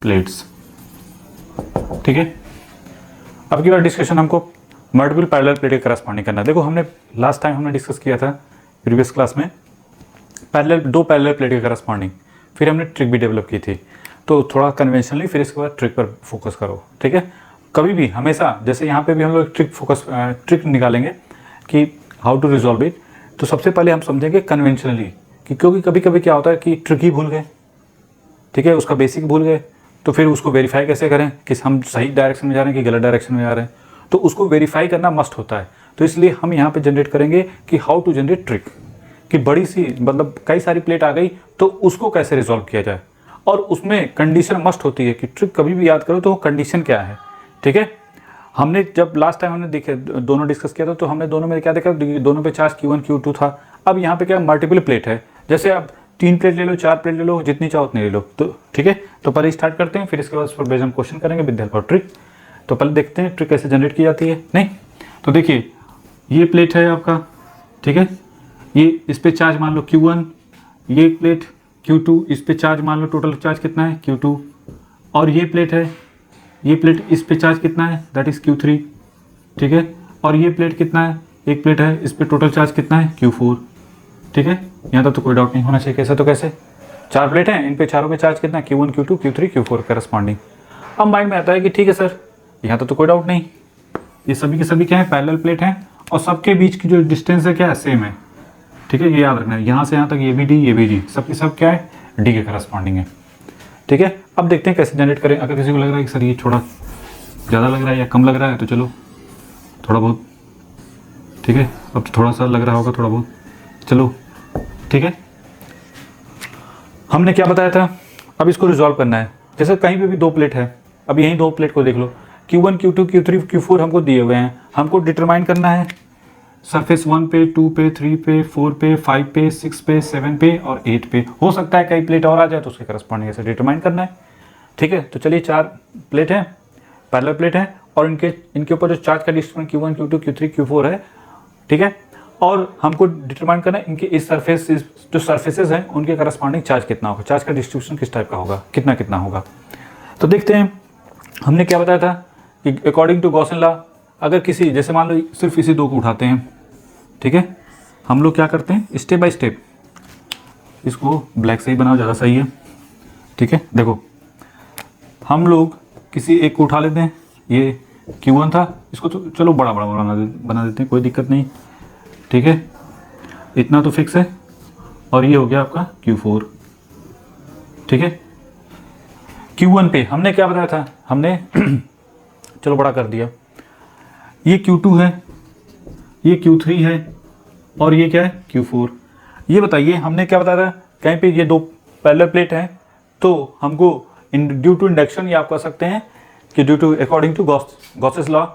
Plates. ठीक है, अब की बार डिस्कशन हमको मल्टीपल पैरेलल प्लेट के करस्पॉन्डिंग करना है। देखो हमने लास्ट टाइम हमने डिस्कस किया था प्रीवियस क्लास में दो पैरेलल प्लेट के करस्पॉन्डिंग, फिर हमने ट्रिक भी डेवलप की थी। तो थोड़ा कन्वेंशनली, फिर इसके बाद ट्रिक पर फोकस करो। ठीक है, कभी भी हमेशा जैसे यहाँ पे भी हम लोग ट्रिक निकालेंगे कि हाउ टू रिजॉल्व इट। तो सबसे पहले हम समझेंगे कन्वेंशनली कि क्योंकि कभी कभी क्या होता है कि ट्रिक ही भूल गए, ठीक है, उसका बेसिक भूल गए, तो फिर उसको वेरीफाई कैसे करें कि हम सही डायरेक्शन में जा रहे हैं कि गलत डायरेक्शन में जा रहे हैं। तो उसको वेरीफाई करना मस्ट होता है। तो इसलिए हम यहाँ पे जनरेट करेंगे कि हाउ टू जनरेट ट्रिक, कि बड़ी सी मतलब कई सारी प्लेट आ गई तो उसको कैसे रिजॉल्व किया जाए। और उसमें कंडीशन मस्ट होती है कि ट्रिक कभी भी याद करो तो कंडीशन क्या है। ठीक है, हमने जब लास्ट टाइम हमने देखे दोनों डिस्कस किया था तो हमने दोनों में क्या देखा, दोनों पे चार्ज Q1 Q2 था। अब यहाँ पे क्या मल्टीपल प्लेट है, जैसे अब 3 प्लेट ले लो, 4 प्लेट ले लो, जितनी चाहो उतनी ले लो। तो ठीक है, तो पहले स्टार्ट करते हैं, फिर इसके बाद उस पर बेस हम क्वेश्चन करेंगे विद हेल्प ऑफ ट्रिक। तो पहले देखते हैं ट्रिक कैसे जनरेट की जाती है। नहीं तो देखिए ये प्लेट है आपका, ठीक है, ये इस पे चार्ज मान लो Q1, ये प्लेट Q2, इस पे चार्ज मान लो टोटल चार्ज कितना है Q2, और ये प्लेट है, ये प्लेट इस पे चार्ज कितना है दैट इज Q3। ठीक है, और ये प्लेट कितना है, एक प्लेट है, इस पे टोटल चार्ज कितना है Q4। ठीक है, यहाँ तक तो कोई डाउट नहीं होना चाहिए। कैसे तो कैसे, 4 प्लेट हैं, इन पे चारों पे चार्ज कितना है Q1 Q2 Q3 Q4 corresponding. अब माइंड में आता है कि ठीक है सर, यहाँ तक तो कोई डाउट नहीं, ये सभी के सभी क्या है पैरेलल प्लेट हैं और सबके बीच की जो डिस्टेंस है क्या है सेम है। ठीक है, ये याद रखना है, यहाँ से यहाँ तक ये भी D सबके सब क्या है D के करस्पॉन्डिंग है। ठीक है, अब देखते हैं कैसे जनरेट करें। अगर किसी को लग रहा है कि सर ये थोड़ा ज़्यादा लग रहा है या कम लग रहा है तो चलो थोड़ा बहुत, ठीक है, अब तो थोड़ा सा लग रहा होगा थोड़ा बहुत, चलो ठीक है। हमने क्या बताया था, अब इसको रिजॉल्व करना है। जैसे कहीं पे भी 2 प्लेट है, अब यहीं 2 प्लेट को देख लो, Q1 Q2 Q3 Q4 हमको दिए हुए हैं, हमको डिटरमाइन करना है सरफेस 1 पे 2 पे 3 पे 4 पे 5 पे 6 पे 7 पे और 8 पे। हो सकता है कई प्लेट और आ जाए तो उसके करस्पॉन्डिंग ऐसे डिटरमाइन करना है। ठीक है, तो चलिए 4 प्लेट हैं, पैरेलल प्लेट है, और इनके ऊपर जो चार्ज का distribution Q1 Q2 Q3 Q4 है। ठीक है, और हमको डिटरमाइन करना है इनके इस सरफेस जो सरफेसेज हैं उनके करस्पॉन्डिंग चार्ज कितना होगा, चार्ज का डिस्ट्रीब्यूशन किस टाइप का होगा, कितना कितना होगा। तो देखते हैं हमने क्या बताया था कि अकॉर्डिंग टू गॉसन लॉ, अगर किसी जैसे मान लो सिर्फ इसी 2 को उठाते हैं, ठीक है, हम लोग क्या करते हैं स्टेप बाय स्टेप, इसको ब्लैक से ही बनाओ ज़्यादा सही है। ठीक है, देखो हम लोग किसी एक को उठा लेते हैं, ये Q1 था, इसको तो चलो बड़ा बना देते हैं, कोई दिक्कत नहीं। ठीक है, इतना तो फिक्स है, और ये हो गया आपका Q4। ठीक है, Q1 पे हमने क्या बताया था, हमने चलो बड़ा कर दिया, ये Q2 है, ये Q3 है, और ये क्या है Q4। ये बताइए हमने क्या बताया था, कहीं पे ये 2 पैरेलल प्लेट हैं तो हमको ड्यू टू इंडक्शन, ये आप कह सकते हैं कि due to according to Gauss's law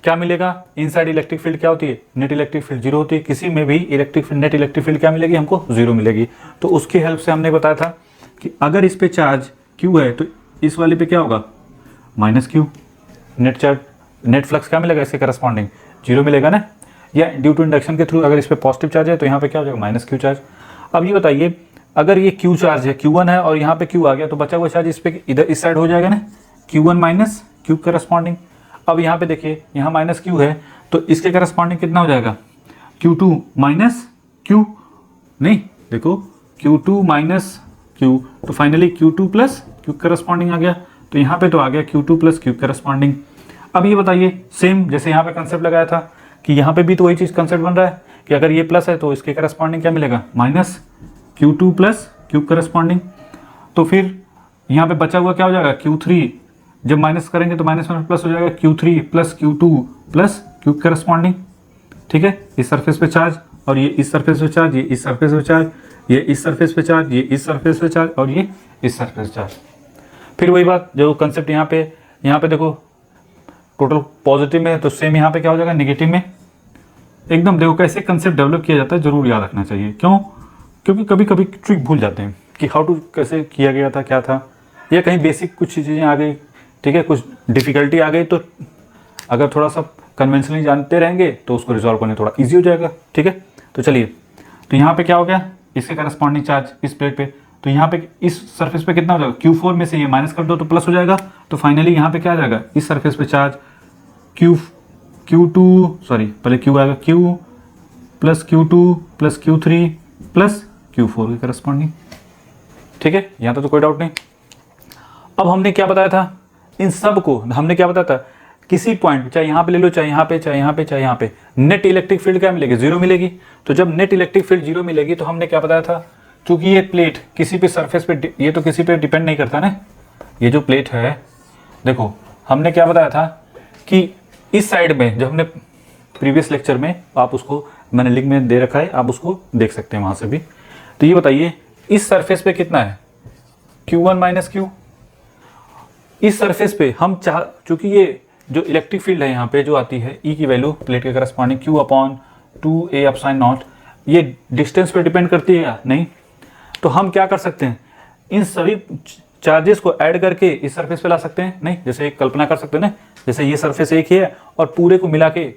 क्या मिलेगा, इनसाइड इलेक्ट्रिक फील्ड क्या होती है, नेट इलेक्ट्रिक फील्ड 0 होती है, किसी में भी नेट इलेक्ट्रिक फील्ड क्या मिलेगी हमको 0 मिलेगी। तो उसकी हेल्प से हमने बताया था कि अगर इस पे चार्ज Q है तो इस वाले पे क्या होगा -Q, net charge, net flux क्या मिलेगा इसके करस्पॉन्डिंग 0 मिलेगा ना। या ड्यू टू इंडक्शन के थ्रू अगर इस पे पॉजिटिव चार्ज है तो यहाँ पे क्या हो जाएगा -Q चार्ज। अब ये बताइए अगर ये Q चार्ज है, Q1 है और यहाँ पे Q आ गया तो बचा हुआ चार्ज इस पे इधर इस साइड हो जाएगा ना, Q1 - Q करस्पॉन्डिंग। अब यहाँ पे देखिए यहाँ -Q है तो इसके करस्पॉन्डिंग कितना हो जाएगा Q2 - Q, नहीं देखो Q2 - Q, तो फाइनली Q2 + Q करस्पॉन्डिंग आ गया। तो यहाँ पे तो आ गया Q2 + Q करस्पॉन्डिंग। अब ये बताइए सेम जैसे यहाँ पे कंसेप्ट लगाया था कि यहाँ पे भी तो वही चीज़ कंसेप्ट बन रहा है कि अगर ये प्लस है तो इसके करस्पॉन्डिंग क्या मिलेगा -Q2 + Q करस्पॉन्डिंग। तो फिर यहाँ पे बचा हुआ क्या हो जाएगा Q3, जब माइनस करेंगे तो माइनस में प्लस हो जाएगा Q3 + Q2 + Q करस्पॉन्डिंग। ठीक है, इस सरफेस पे चार्ज और ये इस सरफेस पे चार्ज, ये इस सरफेस पे चार्ज, ये इस सरफेस पे चार्ज, ये इस सरफेस पे चार्ज और ये इस सरफेस चार्ज। फिर वही बात जो कंसेप्ट यहाँ पे देखो टोटल पॉजिटिव में है तो सेम यहाँ पे क्या हो जाएगा नेगेटिव में। एकदम देखो कैसे कंसेप्ट डेवलप किया जाता है, जरूर याद रखना चाहिए। क्यों, क्योंकि कभी कभी ट्रिक भूल जाते हैं कि हाउ टू कैसे किया गया था, क्या था, या कहीं बेसिक कुछ चीज़ें आ गई, ठीक है, कुछ डिफिकल्टी आ गई तो अगर थोड़ा सा कन्वेंशनली जानते रहेंगे तो उसको रिजॉल्व करने थोड़ा ईजी हो जाएगा। ठीक है, तो चलिए, तो यहाँ पे क्या हो गया, इसके करस्पॉन्डिंग चार्ज इस प्लेट पे तो यहाँ पे इस सरफेस पे कितना हो जाएगा, Q4 में से ये माइनस कर दो तो प्लस हो जाएगा। तो फाइनली यहाँ पे क्या आ जाएगा, इस सरफेस पे चार्ज Q2 सॉरी पहले Q आएगा, Q plus Q2 plus Q3 plus Q4 के करस्पॉन्डिंग। ठीक है, यहाँ तो कोई डाउट नहीं। अब हमने क्या बताया था, इन सब को हमने क्या बताया था, किसी पॉइंट चाहे यहाँ पे ले लो, चाहे यहाँ पे, चाहे यहाँ पे, चाहे यहाँ पे, नेट इलेक्ट्रिक फील्ड क्या मिलेगी, जीरो मिलेगी। तो जब नेट इलेक्ट्रिक फील्ड जीरो मिलेगी तो हमने क्या बताया था, क्योंकि ये प्लेट किसी पे सरफेस पे, ये तो किसी पे डिपेंड नहीं करता ना, ये जो प्लेट है, देखो हमने क्या बताया था कि इस साइड में, जब हमने प्रीवियस लेक्चर में, आप उसको मैंने लिंक में दे रखा है, आप उसको देख सकते हैं वहाँ से भी। तो ये बताइए इस सरफेस पे कितना है, Q1 माइनस Q। इस सरफेस पे हम चाह, चूंकि ये जो इलेक्ट्रिक फील्ड है यहाँ पे जो आती है E की वैल्यू प्लेट के corresponding Q upon 2a epsilon not, ये डिस्टेंस पे डिपेंड करती है या नहीं। तो हम क्या कर सकते हैं, इन सभी चार्जेस को ऐड करके इस सरफेस पे ला सकते हैं, नहीं, जैसे एक कल्पना कर सकते हैं ना, जैसे ये सरफेस एक ही है और पूरे को मिला के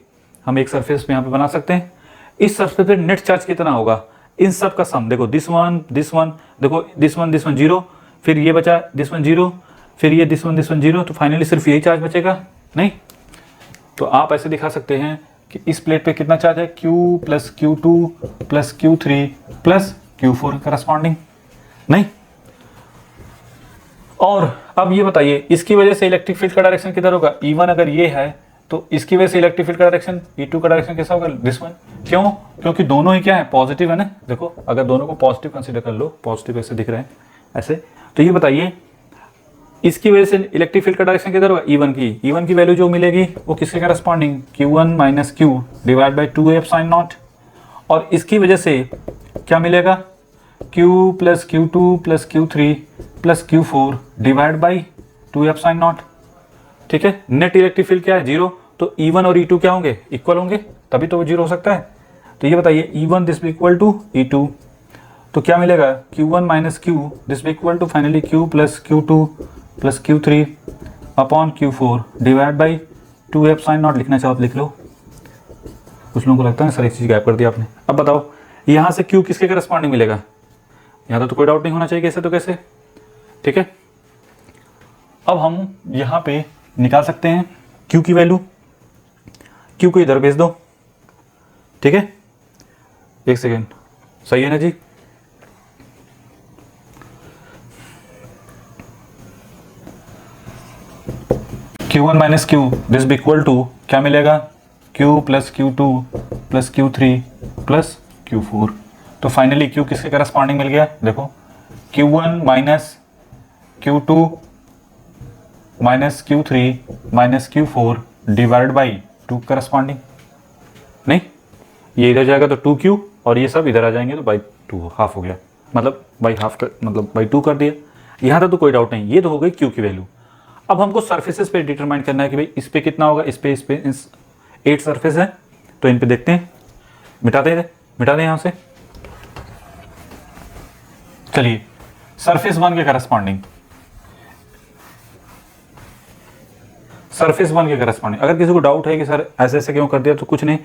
हम एक सरफेस पे यहाँ पे बना सकते हैं। इस सरफेस पे नेट चार्ज कितना होगा, इन सब का सम, देखो दिस वन, देखो दिस वन जीरो, फिर ये बचा दिस वन जीरो, फिर ये दिस वन जीरो, तो फाइनली सिर्फ यही चार्ज बचेगा, नहीं। तो आप ऐसे दिखा सकते हैं कि इस प्लेट पे कितना चार्ज है, Q plus Q2 plus Q3 plus Q4 corresponding, नहीं। और अब ये बताइए इसकी वजह से इलेक्ट्रिक फील्ड का डायरेक्शन किधर होगा, E1 अगर ये है तो इसकी वजह से इलेक्ट्रिक फील्ड का डायरेक्शन E2 का डायरेक्शन कैसा होगा, दिस वन। क्यों, क्योंकि दोनों ही क्या है, पॉजिटिव है ना। देखो अगर दोनों को पॉजिटिव कंसीडर कर लो, पॉजिटिव ऐसे दिख रहे हैं ऐसे, तो ये बताइए इसकी वजह से इलेक्ट्रिक फील्ड का डायरेक्शन किधर होगा, E1 की वैल्यू जो मिलेगी वो किसके corresponding, Q1 minus Q divide by 2a epsilon not. और इसकी वजह से क्या मिलेगा, Q plus Q2 plus Q3 plus Q4 divide by 2 epsilon not. ठीक है, नेट इलेक्ट्रिक फील्ड क्या है, जीरो, तो E1 और E2 क्या होंगे, इक्वल होंगे, तभी तो वो जीरो हो सकता है। तो ये बताइए E1 this be equal to E2, तो क्या मिलेगा, Q1 minus Q this be equal to finally Q plus Q2 plus Q3 upon Q4 divide by 2 epsilon naught. लिखना चाहो तो लिख लो, कुछ लोगों को लगता है सर एक चीज़ गैप कर दिया आपने। अब बताओ यहाँ से Q किसके करस्पॉन्डिंग मिलेगा, यहाँ तो कोई डाउट नहीं होना चाहिए, कैसे तो कैसे। ठीक है, अब हम यहाँ पे निकाल सकते हैं Q की वैल्यू, Q को इधर भेज दो। ठीक है, एक सेकेंड, सही है ना जी। Q1 minus Q this be equal to क्या मिलेगा, Q plus Q2 plus Q3 plus Q4। तो फाइनली Q किसके करस्पॉन्डिंग मिल गया, देखो Q1 minus Q2 minus Q3 minus Q4 divide by 2 corresponding, नहीं, ये इधर जाएगा तो 2Q और ये सब इधर आ जाएंगे तो बाई 2 हाफ हो गया, मतलब बाई हाफ कर, मतलब बाई 2 कर दिया। यहाँ तक तो कोई डाउट नहीं, ये तो हो गई Q की वैल्यू। अब हमको सरफेसेस पे डिटरमाइन करना है कि भाई इस पे कितना होगा, इस पे 8 सरफेस है, तो इन पे देखते हैं, मिटा दें यहाँ से। चलिए सरफेस 1 के करस्पॉन्डिंग, सरफेस 1 के करस्पॉन्डिंग, अगर किसी को डाउट है कि सर ऐसे ऐसे क्यों कर दिया, तो कुछ नहीं,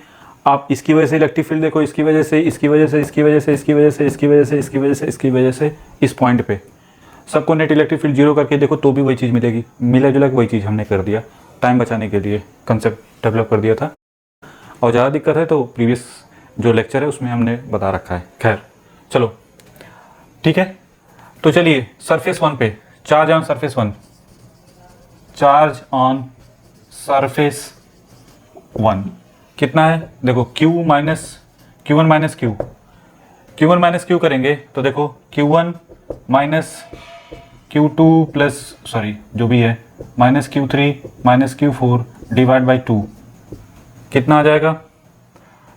आप इसकी वजह से इलेक्ट्रिक फील्ड देखो, इसकी वजह से, इसकी वजह से, इसकी वजह से, इसकी वजह से, इसकी वजह से, इसकी वजह से, इसकी वजह से, इस पॉइंट पे सबको नेट इलेक्ट्रिक फील्ड जीरो करके देखो तो भी वही चीज़ मिलेगी, मिला जुला वही चीज़ हमने कर दिया, टाइम बचाने के लिए कंसेप्ट डेवलप कर दिया था। और ज़्यादा दिक्कत है तो प्रीवियस जो लेक्चर है उसमें हमने बता रखा है। खैर चलो ठीक है, तो चलिए सरफेस 1 पे charge on surface 1, charge on surface 1 कितना है, देखो Q1 माइनस Q करेंगे तो देखो Q1 minus Q2 plus sorry जो भी है minus Q3 minus Q4 divide by 2 कितना आ जाएगा।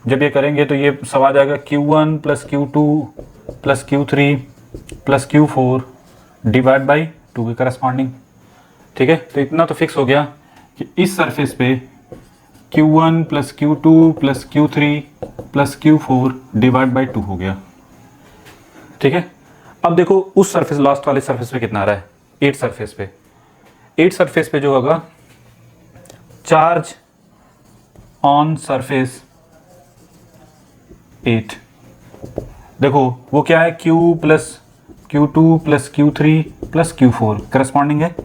जब ये करेंगे तो ये सब आ जाएगा Q1 plus Q2 plus Q3 plus Q4 divide by 2 के करस्पॉन्डिंग। ठीक है, तो इतना तो फिक्स हो गया कि इस सरफेस पे Q1 plus Q2 plus Q3 plus Q4 divide by 2 हो गया। ठीक है, अब देखो उस सरफेस लास्ट वाले सरफेस पे कितना आ रहा है, 8 सरफेस पे जो होगा चार्ज ऑन सरफेस 8, देखो वो क्या है Q plus Q2 plus Q3 plus Q4 corresponding है।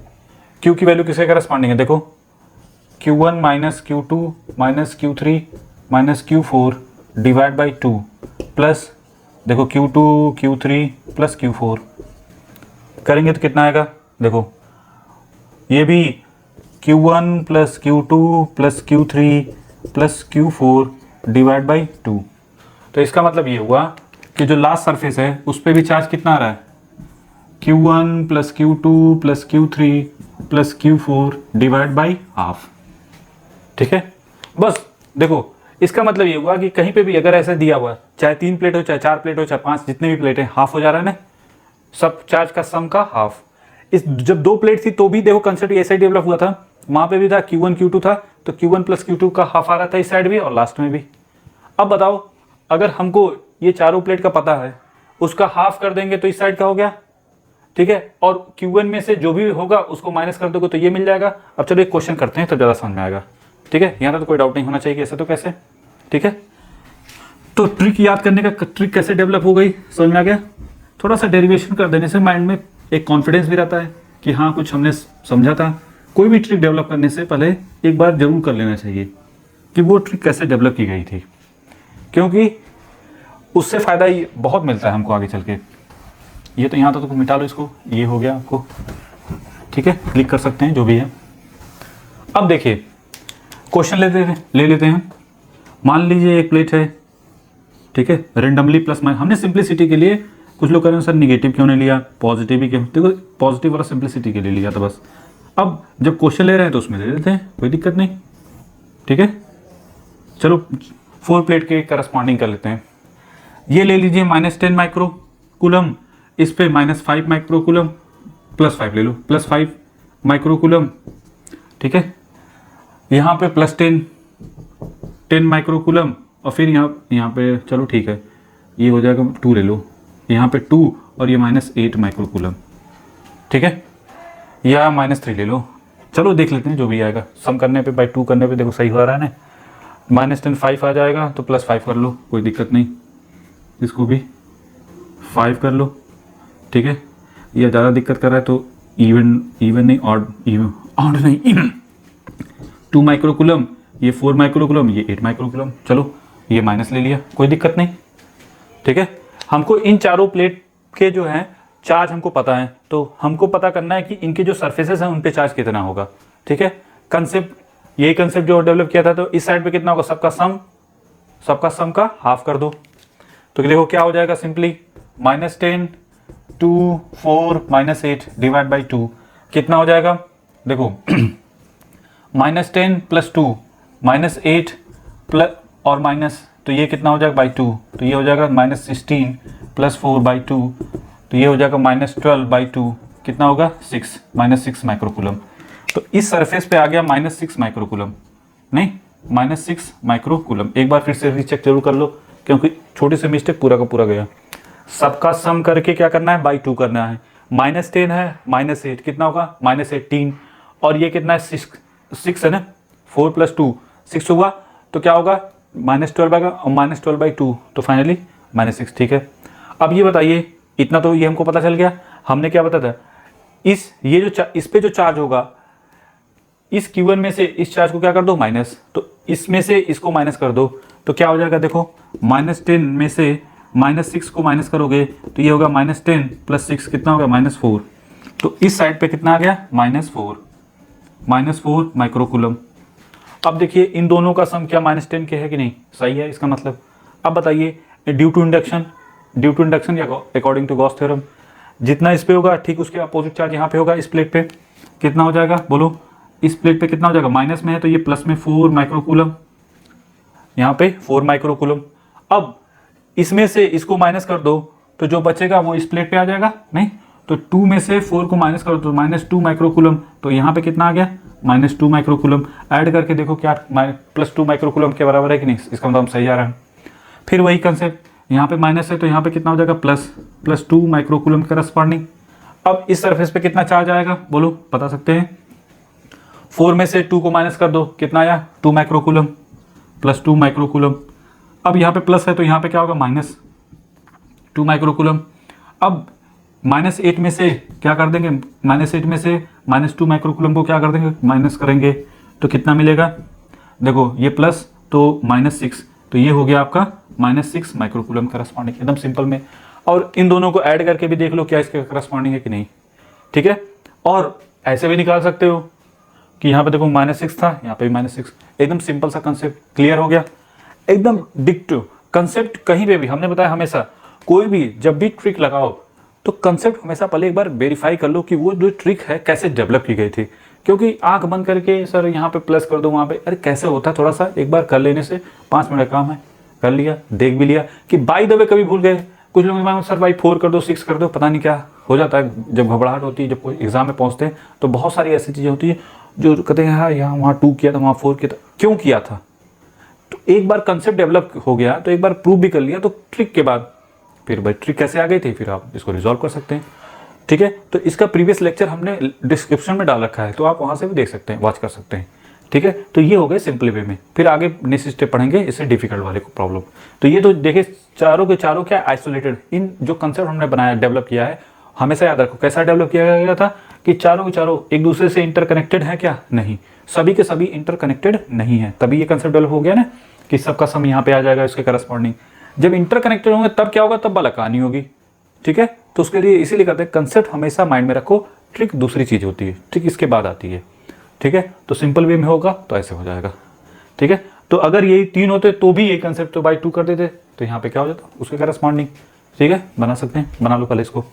Q की वैल्यू किसके करस्पॉन्डिंग है? देखो Q1 minus Q2 minus Q3 minus Q4 divide by 2 plus देखो Q2 Q3 प्लस Q4 करेंगे तो कितना आएगा? देखो ये भी Q1 plus Q2 plus Q3 plus Q4 divide by 2। तो इसका मतलब ये हुआ कि जो लास्ट सरफेस है उस पर भी चार्ज कितना आ रहा है? Q1 plus Q2 plus Q3 plus Q4 divide by half. ठीक है, बस देखो इसका मतलब ये हुआ कि कहीं पे भी अगर ऐसा दिया हुआ चाहे 3 प्लेट हो चाहे 4 प्लेट हो चाहे 5 जितने भी प्लेट है हाफ हो जा रहा है ना, सब चार्ज का सम का हाफ। इस जब 2 प्लेट थी तो भी देखो कंसेप्ट ऐसा ही डेवलप हुआ था, वहां पे भी था Q1 Q2 था तो Q1 प्लस Q2 का हाफ आ रहा था इस साइड भी और लास्ट में भी। अब बताओ अगर हमको ये चारों प्लेट का पता है उसका हाफ कर देंगे तो इस साइड का हो गया। ठीक है, और Q1 में से जो भी होगा उसको माइनस कर दोगे तो ये मिल जाएगा। अब चलो एक क्वेश्चन करते हैं तो ज़्यादा समझ में आएगा। ठीक है, यहाँ तो कोई डाउट नहीं होना चाहिए, ऐसे तो कैसे। ठीक है, तो ट्रिक याद करने का ट्रिक कैसे डेवलप हो गई समझ में आ गया। थोड़ा सा डेरिवेशन कर देने से माइंड में एक कॉन्फिडेंस भी रहता है कि हाँ कुछ हमने समझा था। कोई भी ट्रिक डेवलप करने से पहले एक बार जरूर कर लेना चाहिए कि वो ट्रिक कैसे डेवलप की गई थी, क्योंकि उससे फ़ायदा ही बहुत मिलता है हमको आगे चल के। ये तो यहाँ तो मिटा लो इसको, ये हो गया आपको। ठीक है, क्लिक कर सकते हैं जो भी है। अब देखिए क्वेश्चन ले लेते हैं। मान लीजिए एक प्लेट है, ठीक है, रेंडमली प्लस माइनस। हमने सिंप्लिसिटी के लिए, कुछ लोग कह रहे हैं सर निगेटिव क्यों नहीं लिया, पॉजिटिव ही क्यों, देखो पॉजिटिव वाला सिंप्लिसिटी के लिए लिया था बस। अब जब क्वेश्चन ले रहे हैं तो उसमें ले लेते हैं, कोई दिक्कत नहीं। ठीक है, चलो 4 प्लेट के करस्पॉन्डिंग कर लेते हैं। ये ले लीजिए -10 माइक्रो कूलम, इस पे -5 माइक्रो कूलम, +5 ले लो, +5 माइक्रो कूलम। ठीक है, यहाँ पे +10 माइक्रो कूलम, और फिर यहाँ पे चलो ठीक है ये हो जाएगा 2 ले लो, यहाँ पे 2 और ये -8 माइक्रो कूलम। ठीक है, या -3 ले लो, चलो देख लेते हैं जो भी आएगा। सम करने पे बाई 2 करने पे देखो सही हो रहा है ना। -10 5 आ जाएगा तो +5 कर लो, कोई दिक्कत नहीं। इसको भी 5 कर लो। ठीक है, ये ज़्यादा दिक्कत कर रहा है तो इवन नहीं ऑड नहीं इवन 2 माइक्रो कूलम, ये 4 माइक्रो कूलम, ये 8 माइक्रो कूलम। चलो ये माइनस ले लिया, कोई दिक्कत नहीं। ठीक है, हमको इन चारों प्लेट के जो हैं चार्ज हमको पता है, तो हमको पता करना है कि इनके जो सरफेसेस हैं उन पे चार्ज कितना होगा। ठीक है, कंसेप्ट यही कंसेप्ट जो डेवलप किया था। तो इस साइड पे कितना होगा, सबका सम का हाफ कर दो। तो देखो क्या हो जाएगा, सिंपली -10 2 4 -8 डिवाइड बाई 2 कितना हो जाएगा। देखो -10 + 2 -8 प्लस और माइनस, तो ये कितना हो जाएगा बाई 2, तो ये हो जाएगा -16 + 4 बाई 2, तो ये हो जाएगा -12 बाई 2, कितना होगा 6 -6 माइक्रो कूलम। तो इस सरफेस पे आ गया -6 माइक्रो कूलम, नहीं -6 माइक्रो कूलम। एक बार फिर से रीचेक जरूर कर लो, क्योंकि छोटी सी मिस्टेक पूरा का पूरा गया। सबका सम करके क्या करना है, बाई 2 करना है। -10 है -8 कितना होगा, -18, और ये कितना है 6 है ना, 4 + 2 6 हुआ, तो क्या होगा -12 आएगा, और -12 बाई 2 तो फाइनली -6। ठीक है, अब ये बताइए, इतना तो ये हमको पता चल गया। हमने क्या बताया था, इस पे जो चार्ज होगा, इस Q1 में से इस चार्ज को क्या कर दो माइनस, तो इसमें से इसको माइनस कर दो, तो क्या हो जाएगा, देखो -10 में से -6 को माइनस करोगे तो ये होगा -10 + 6 कितना होगा -4, तो इस साइड पे कितना आ गया -4 माइक्रो कूलम। अब देखिए इन दोनों का सम क्या -10 के है कि नहीं, सही है इसका मतलब। अब बताइए ड्यू टू इंडक्शन या अकॉर्डिंग टू गॉस थ्योरम, जितना इस पे होगा ठीक उसके अपोजिट चार्ज यहाँ पे होगा। इस प्लेट पे कितना हो जाएगा, बोलो इस प्लेट पे कितना हो जाएगा, माइनस में है तो ये प्लस में 4 माइक्रो कूलम, यहाँ पे 4 माइक्रो कूलम। अब इसमें से इसको माइनस कर दो तो जो बचेगा वो इस प्लेट पे आ जाएगा, नहीं तो 2 में से 4 को माइनस करो तो -2 माइक्रो कूलम, तो यहाँ पे कितना आ गया -2 माइक्रो कूलम। ऐड करके देखो क्या +2 माइक्रो कूलम के बराबर है कि नहीं, इसका मतलब हम सही आ रहा है। फिर वही कंसेप्ट, यहाँ पे माइनस है तो यहाँ पे कितना हो जाएगा +2 माइक्रो कूलम करस्पॉन्डिंग। अब इस सरफेस पे कितना चार्ज आएगा, बोलो बता सकते हैं। 4 में से 2 को माइनस कर दो, कितना आया 2 माइक्रो कूलम, +2 माइक्रो कूलम। अब यहाँ पे प्लस है तो यहाँ पे क्या होगा -2 माइक्रो कूलम। अब -8 में से क्या कर देंगे, -8 में से -2 माइक्रोकूलम को क्या कर देंगे, माइनस करेंगे तो कितना मिलेगा, देखो ये प्लस तो -6, तो ये हो गया आपका -6 माइक्रोकूलम करस्पॉन्डिंग, एकदम सिंपल में। और इन दोनों को ऐड करके भी देख लो क्या इसके करस्पॉन्डिंग है कि नहीं, ठीक है। और ऐसे भी निकाल सकते हो कि यहाँ पे देखो -6 था, यहाँ पे भी -6, एकदम सिंपल सा कंसेप्ट क्लियर हो गया, एकदम डिक्टो कंसेप्ट। कहीं पे भी हमने बताया हमेशा कोई भी जब भी ट्रिक लगाओ तो कंसेप्ट हमेशा पहले एक बार वेरीफाई कर लो कि वो जो ट्रिक है कैसे डेवलप की गई थी, क्योंकि आंख बंद करके सर यहाँ पे प्लस कर दो वहाँ पे, अरे कैसे होता है, थोड़ा सा एक बार कर लेने से 5 मिनट का काम है, कर लिया, देख भी लिया कि बाय द वे कभी भूल गए। कुछ लोग सर भाई 4 कर दो, 6 कर दो, पता नहीं क्या हो जाता है जब घबराहट होती है, जब कोई एग्जाम में पहुंचते हैं तो बहुत सारी ऐसी चीज़ें होती है जो कहते हैं हाँ यहाँ वहाँ 2 किया था, वहाँ 4 किया था, क्यों किया था। तो एक बार कंसेप्ट डेवलप हो गया तो एक बार प्रूव भी कर लिया, तो ट्रिक के बाद फिर भाई ट्रिक कैसे आ गई थी, फिर आप इसको रिजॉल्व कर सकते हैं, ठीक है। तो इसका प्रीवियस लेक्चर हमने डिस्क्रिप्शन में डाल रखा है, तो आप वहाँ से भी देख सकते हैं, वॉच कर सकते हैं, ठीक है। तो ये हो गए सिंपल वे में, फिर आगे नेक्स्ट स्टेप पढ़ेंगे इससे डिफिकल्ट वाले को प्रॉब्लम। तो ये तो देखिए चारों के चारों क्या आइसोलेटेड, इन जो कंसेप्ट हमने बनाया डेवलप किया है, हमेशा याद रखो कैसा डेवलप किया गया था कि चारों के चारों एक दूसरे से इंटरकनेक्टेड है क्या, नहीं, सभी के सभी इंटरकनेक्टेड नहीं है, तभी ये कंसेप्ट डेवलप हो गया ना कि सबका सम यहाँ पे आ जाएगा इसके करस्पॉन्डिंग। जब इंटरकनेक्टेड होंगे तब क्या होगा, तब वाला कहानी होगी, ठीक है। तो उसके लिए इसीलिए कहते हैं कंसेप्ट हमेशा माइंड में रखो, ट्रिक दूसरी चीज होती है, ट्रिक इसके बाद आती है, ठीक है। तो सिंपल वे में होगा तो ऐसे हो जाएगा, ठीक है। तो अगर यही 3 होते तो भी ये कंसेप्ट तो बाय 2 कर देते, तो यहाँ पे क्या हो जाता उसके करस्पॉन्डिंग, ठीक है। बना सकते हैं, बना लो कल इसको।